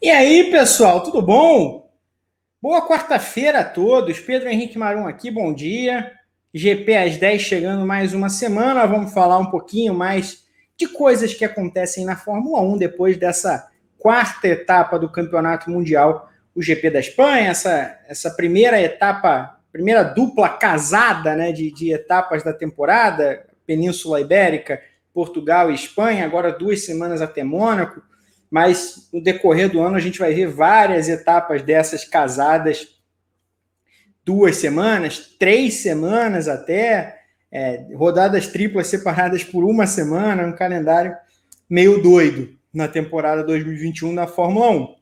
E aí, pessoal, tudo bom? Boa quarta-feira a todos. Pedro Henrique Marum aqui, bom dia. GP às 10 chegando mais uma semana. Vamos falar um pouquinho mais de coisas que acontecem na Fórmula 1 depois dessa quarta etapa do Campeonato Mundial, o GP da Espanha, essa primeira etapa, primeira dupla casada, né, de etapas da temporada, Península Ibérica, Portugal e Espanha, agora 2 semanas até Mônaco. Mas no decorrer do ano a gente vai ver várias etapas dessas casadas, 2 semanas, 3 semanas até, rodadas triplas separadas por uma semana, um calendário meio doido na temporada 2021 da Fórmula 1.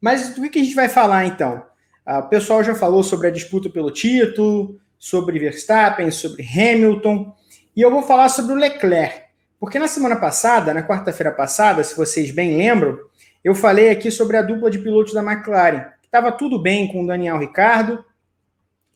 Mas do que a gente vai falar então? O pessoal já falou sobre a disputa pelo título, sobre Verstappen, sobre Hamilton, e eu vou falar sobre o Leclerc. Porque na semana passada, na quarta-feira passada, se vocês bem lembram, eu falei aqui sobre a dupla de pilotos da McLaren, que estava tudo bem com o Daniel Ricciardo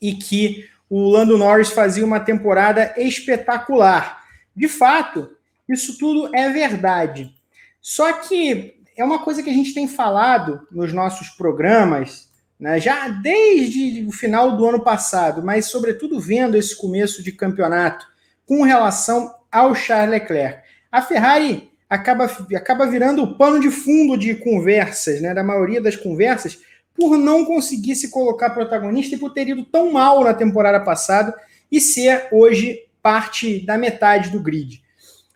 e que o Lando Norris fazia uma temporada espetacular. De fato, isso tudo é verdade. Só que é uma coisa que a gente tem falado nos nossos programas, né, já desde o final do ano passado, mas sobretudo vendo esse começo de campeonato com relação ao Charles Leclerc. A Ferrari acaba virando o pano de fundo de conversas, né, da maioria das conversas, por não conseguir se colocar protagonista e por ter ido tão mal na temporada passada e ser hoje parte da metade do grid.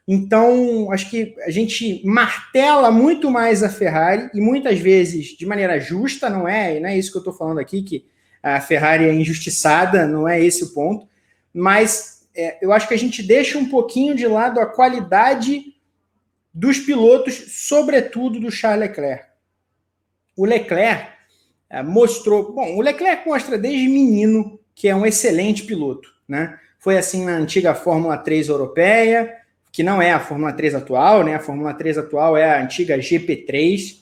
Então, acho que a gente martela muito mais a Ferrari e muitas vezes de maneira justa, não é isso que eu estou falando aqui, que a Ferrari é injustiçada, não é esse o ponto, mas eu acho que a gente deixa um pouquinho de lado a qualidade dos pilotos, sobretudo do Charles Leclerc. O Leclerc mostrou... Bom, o Leclerc mostra desde menino que é um excelente piloto, né? Foi assim na antiga Fórmula 3 europeia, que não é a Fórmula 3 atual, né? A Fórmula 3 atual é a antiga GP3.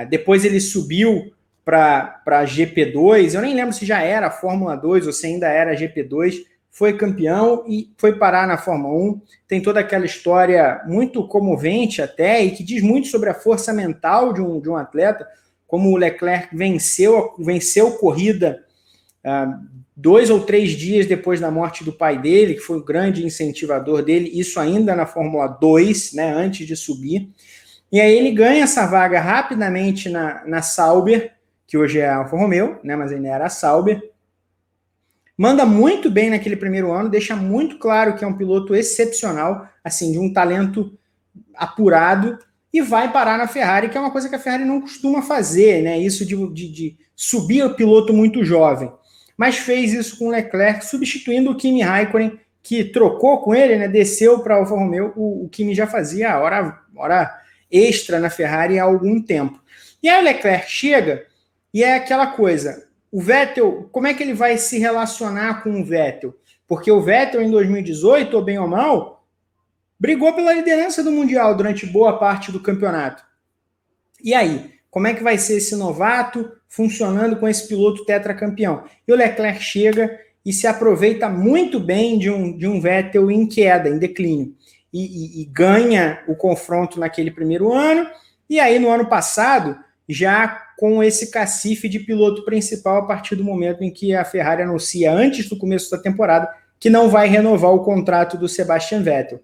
Depois ele subiu para a GP2. Eu nem lembro se já era a Fórmula 2 ou se ainda era a GP2. Foi campeão e foi parar na Fórmula 1. Tem toda aquela história muito comovente até e que diz muito sobre a força mental de um atleta, como o Leclerc venceu corrida 2 ou 3 dias depois da morte do pai dele, que foi o grande incentivador dele, isso ainda na Fórmula 2, né, antes de subir. E aí ele ganha essa vaga rapidamente na Sauber, que hoje é a Alfa Romeo, né, mas ainda era a Sauber. Manda muito bem naquele primeiro ano, deixa muito claro que é um piloto excepcional, assim, de um talento apurado, e vai parar na Ferrari, que é uma coisa que a Ferrari não costuma fazer, né? Isso de subir o piloto muito jovem. Mas fez isso com o Leclerc, substituindo o Kimi Raikkonen, que trocou com ele, né? Desceu para a Alfa Romeo, o Kimi já fazia a hora extra na Ferrari há algum tempo. E aí o Leclerc chega e é aquela coisa, o Vettel, como é que ele vai se relacionar com o Vettel? Porque o Vettel em 2018, ou bem ou mal, brigou pela liderança do Mundial durante boa parte do campeonato. E aí, como é que vai ser esse novato funcionando com esse piloto tetracampeão? E o Leclerc chega e se aproveita muito bem de um Vettel em queda, em declínio. E ganha o confronto naquele primeiro ano, e aí no ano passado, já com esse cacife de piloto principal a partir do momento em que a Ferrari anuncia, antes do começo da temporada, que não vai renovar o contrato do Sebastian Vettel.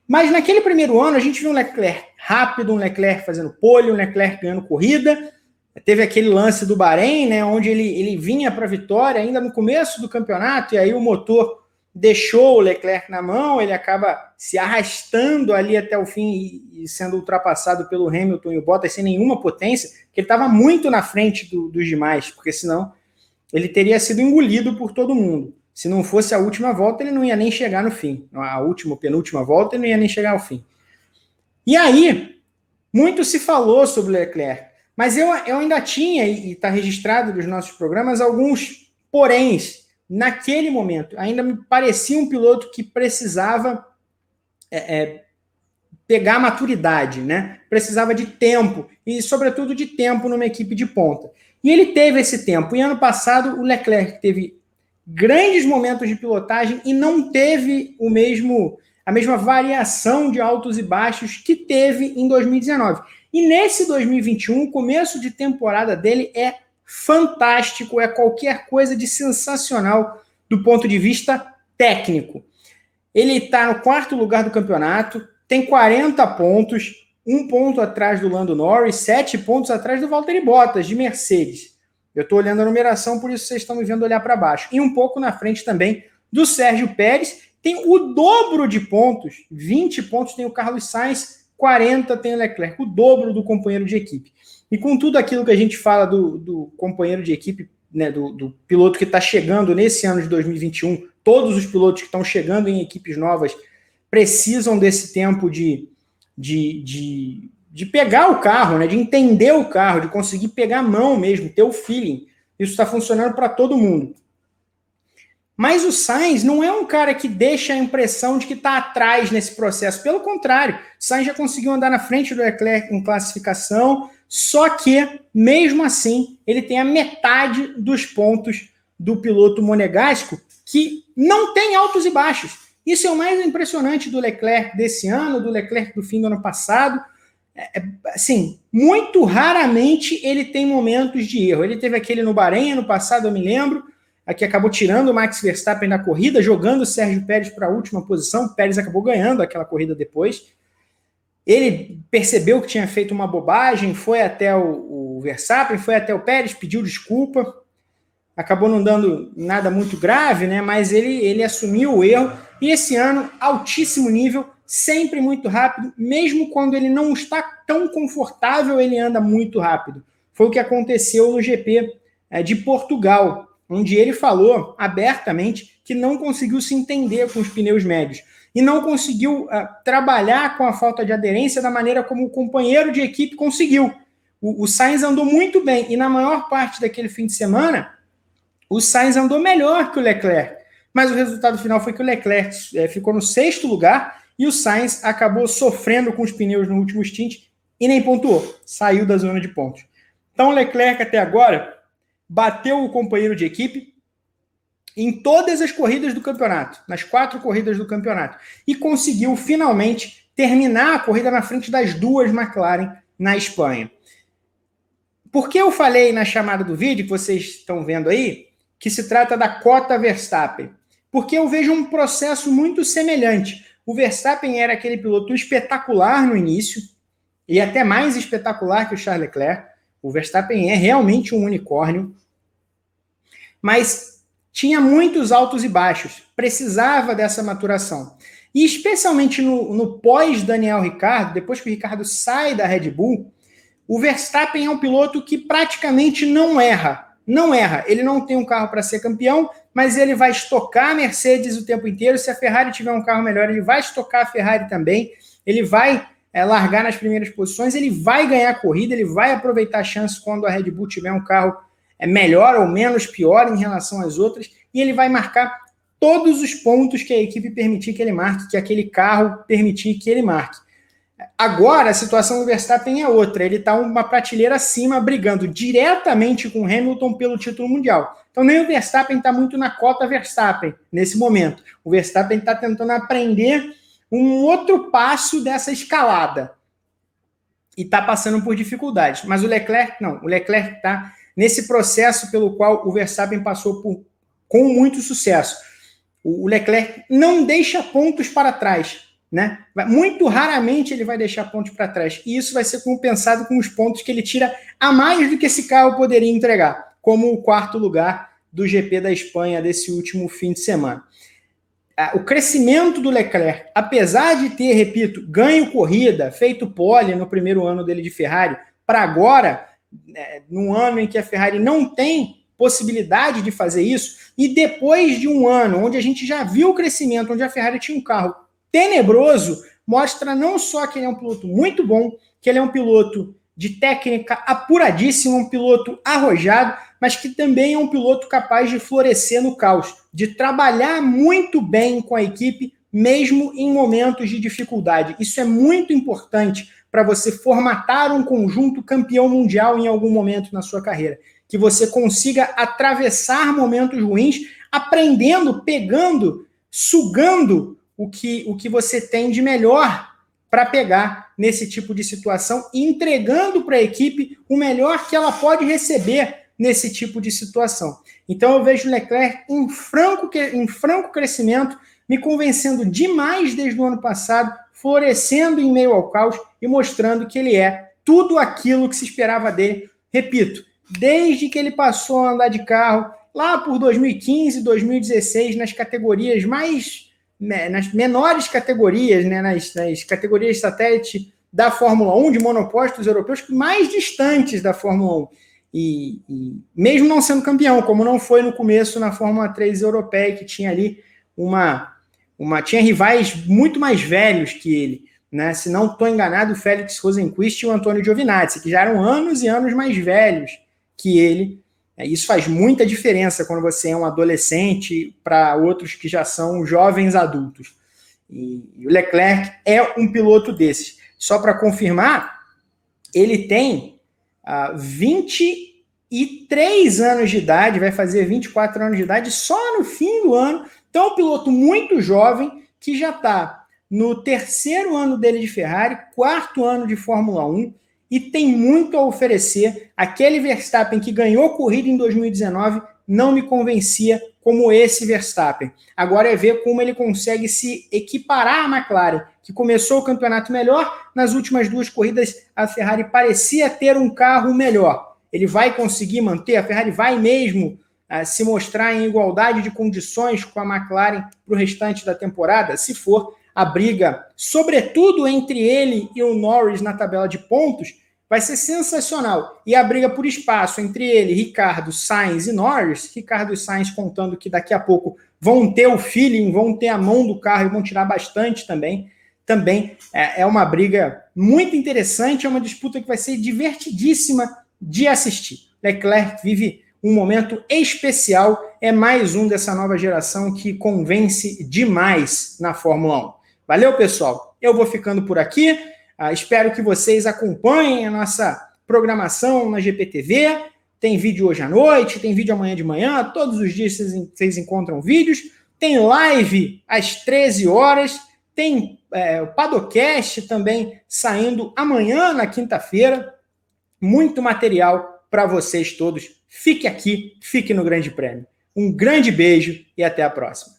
Mas naquele primeiro ano a gente viu um Leclerc rápido, um Leclerc fazendo pole, um Leclerc ganhando corrida. Teve aquele lance do Bahrein, né, onde ele vinha para a vitória ainda no começo do campeonato, e aí o motor deixou o Leclerc na mão, ele acaba se arrastando ali até o fim e sendo ultrapassado pelo Hamilton e o Bottas sem nenhuma potência, que ele estava muito na frente dos demais, porque senão ele teria sido engolido por todo mundo. Se não fosse a última volta, ele não ia nem chegar no fim. A última, penúltima volta, ele não ia nem chegar ao fim. E aí, muito se falou sobre o Leclerc, mas eu ainda tinha, e está registrado nos nossos programas, alguns poréns naquele momento. Ainda me parecia um piloto que precisava pegar maturidade, né? Precisava de tempo, e sobretudo de tempo numa equipe de ponta. E ele teve esse tempo. E ano passado, o Leclerc teve grandes momentos de pilotagem e não teve a mesma variação de altos e baixos que teve em 2019. E nesse 2021, o começo de temporada dele é fantástico, é qualquer coisa de sensacional do ponto de vista técnico. Ele está no 4º lugar do campeonato, tem 40 pontos, 1 ponto atrás do Lando Norris, 7 pontos atrás do Valtteri Bottas, de Mercedes. Eu estou olhando a numeração, por isso vocês estão me vendo olhar para baixo. E um pouco na frente também do Sérgio Pérez. Tem o dobro de pontos, 20 pontos tem o Carlos Sainz, 40 tem o Leclerc, o dobro do companheiro de equipe. E com tudo aquilo que a gente fala do companheiro de equipe, né, do piloto que está chegando nesse ano de 2021, todos os pilotos que estão chegando em equipes novas precisam desse tempo de pegar o carro, né, de entender o carro, de conseguir pegar a mão mesmo, ter o feeling. Isso está funcionando para todo mundo. Mas o Sainz não é um cara que deixa a impressão de que está atrás nesse processo. Pelo contrário, o Sainz já conseguiu andar na frente do Leclerc em classificação, só que, mesmo assim, ele tem a metade dos pontos do piloto monegasco, que não tem altos e baixos. Isso é o mais impressionante do Leclerc desse ano, do Leclerc do fim do ano passado. Assim, muito raramente ele tem momentos de erro. Ele teve aquele no Bahrein, ano passado, eu me lembro, que acabou tirando o Max Verstappen da corrida, jogando o Sérgio Pérez para a última posição. O Pérez acabou ganhando aquela corrida depois. Ele percebeu que tinha feito uma bobagem, foi até o Verstappen, foi até o Pérez, pediu desculpa. Acabou não dando nada muito grave, né? Mas ele assumiu o erro. E esse ano, altíssimo nível, sempre muito rápido. Mesmo quando ele não está tão confortável, ele anda muito rápido. Foi o que aconteceu no GP de Portugal, onde ele falou abertamente que não conseguiu se entender com os pneus médios e não conseguiu trabalhar com a falta de aderência da maneira como o companheiro de equipe conseguiu. O Sainz andou muito bem e na maior parte daquele fim de semana, o Sainz andou melhor que o Leclerc, mas o resultado final foi que o Leclerc ficou no 6º lugar e o Sainz acabou sofrendo com os pneus no último stint e nem pontuou, saiu da zona de pontos. Então o Leclerc até agora bateu o companheiro de equipe em todas as corridas do campeonato, nas 4 corridas do campeonato, e conseguiu finalmente terminar a corrida na frente das 2 McLaren na Espanha. Por que eu falei na chamada do vídeo, que vocês estão vendo aí, que se trata da cota Verstappen? Porque eu vejo um processo muito semelhante. O Verstappen era aquele piloto espetacular no início, e até mais espetacular que o Charles Leclerc. O Verstappen é realmente um unicórnio, mas tinha muitos altos e baixos, precisava dessa maturação. E especialmente no pós-Daniel Ricciardo, depois que o Ricciardo sai da Red Bull, o Verstappen é um piloto que praticamente não erra. Não erra. Ele não tem um carro para ser campeão, mas ele vai estocar a Mercedes o tempo inteiro. Se a Ferrari tiver um carro melhor, ele vai estocar a Ferrari também. Ele vai largar nas primeiras posições, ele vai ganhar a corrida, ele vai aproveitar a chance quando a Red Bull tiver um carro melhor ou menos pior em relação às outras, e ele vai marcar todos os pontos que a equipe permitir que ele marque, que aquele carro permitir que ele marque. Agora, a situação do Verstappen é outra, ele está uma prateleira acima, brigando diretamente com o Hamilton pelo título mundial. Então, nem o Verstappen está muito na cota Verstappen nesse momento. O Verstappen está tentando aprender um outro passo dessa escalada e está passando por dificuldades. Mas o Leclerc, não. O Leclerc está nesse processo pelo qual o Verstappen passou com muito sucesso. O Leclerc não deixa pontos para trás, né? Muito raramente ele vai deixar pontos para trás. E isso vai ser compensado com os pontos que ele tira a mais do que esse carro poderia entregar, como o 4º lugar do GP da Espanha desse último fim de semana. O crescimento do Leclerc, apesar de ter, repito, ganho corrida, feito pole no primeiro ano dele de Ferrari, para agora, num ano em que a Ferrari não tem possibilidade de fazer isso, e depois de um ano onde a gente já viu o crescimento, onde a Ferrari tinha um carro tenebroso, mostra não só que ele é um piloto muito bom, que ele é um piloto de técnica apuradíssimo, um piloto arrojado, mas que também é um piloto capaz de florescer no caos, de trabalhar muito bem com a equipe, mesmo em momentos de dificuldade. Isso é muito importante para você formatar um conjunto campeão mundial em algum momento na sua carreira. Que você consiga atravessar momentos ruins, aprendendo, pegando, sugando o que você tem de melhor para pegar nesse tipo de situação, entregando para a equipe o melhor que ela pode receber nesse tipo de situação. Então eu vejo o Leclerc em franco crescimento, me convencendo demais desde o ano passado, florescendo em meio ao caos e mostrando que ele é tudo aquilo que se esperava dele. Repito, desde que ele passou a andar de carro, lá por 2015, 2016, nas categorias nas menores categorias, né, nas categorias satélite da Fórmula 1, de monopostos europeus, mais distantes da Fórmula 1. E mesmo não sendo campeão, como não foi no começo na Fórmula 3 europeia, que tinha ali tinha rivais muito mais velhos que ele, né? Se não estou enganado, o Félix Rosenqvist e o Antônio Giovinazzi, que já eram anos e anos mais velhos que ele. Isso faz muita diferença quando você é um adolescente para outros que já são jovens adultos. E o Leclerc é um piloto desses. Só para confirmar, ele tem 23 anos de idade, vai fazer 24 anos de idade só no fim do ano. Então, é um piloto muito jovem que já está no 3º ano dele de Ferrari, 4º ano de Fórmula 1, e tem muito a oferecer. Aquele Verstappen que ganhou corrida em 2019 não me convencia como esse Verstappen. Agora é ver como ele consegue se equiparar à McLaren, que começou o campeonato melhor. Nas últimas 2 corridas, a Ferrari parecia ter um carro melhor. Ele vai conseguir manter? A Ferrari vai mesmo se mostrar em igualdade de condições com a McLaren para o restante da temporada? Se for, a briga, sobretudo entre ele e o Norris na tabela de pontos, vai ser sensacional. E a briga por espaço entre ele, Ricardo, Sainz e Norris, Ricardo e Sainz contando que daqui a pouco vão ter o feeling, vão ter a mão do carro e vão tirar bastante também é uma briga muito interessante, é uma disputa que vai ser divertidíssima de assistir. Leclerc vive um momento especial, é mais um dessa nova geração que convence demais na Fórmula 1. Valeu, pessoal? Eu vou ficando por aqui. Espero que vocês acompanhem a nossa programação na GPTV. Tem vídeo hoje à noite, tem vídeo amanhã de manhã. Todos os dias vocês encontram vídeos. Tem live às 13 horas. Tem o Padocast também saindo amanhã, na quinta-feira. Muito material para vocês todos. Fique aqui, fique no Grande Prêmio. Um grande beijo e até a próxima.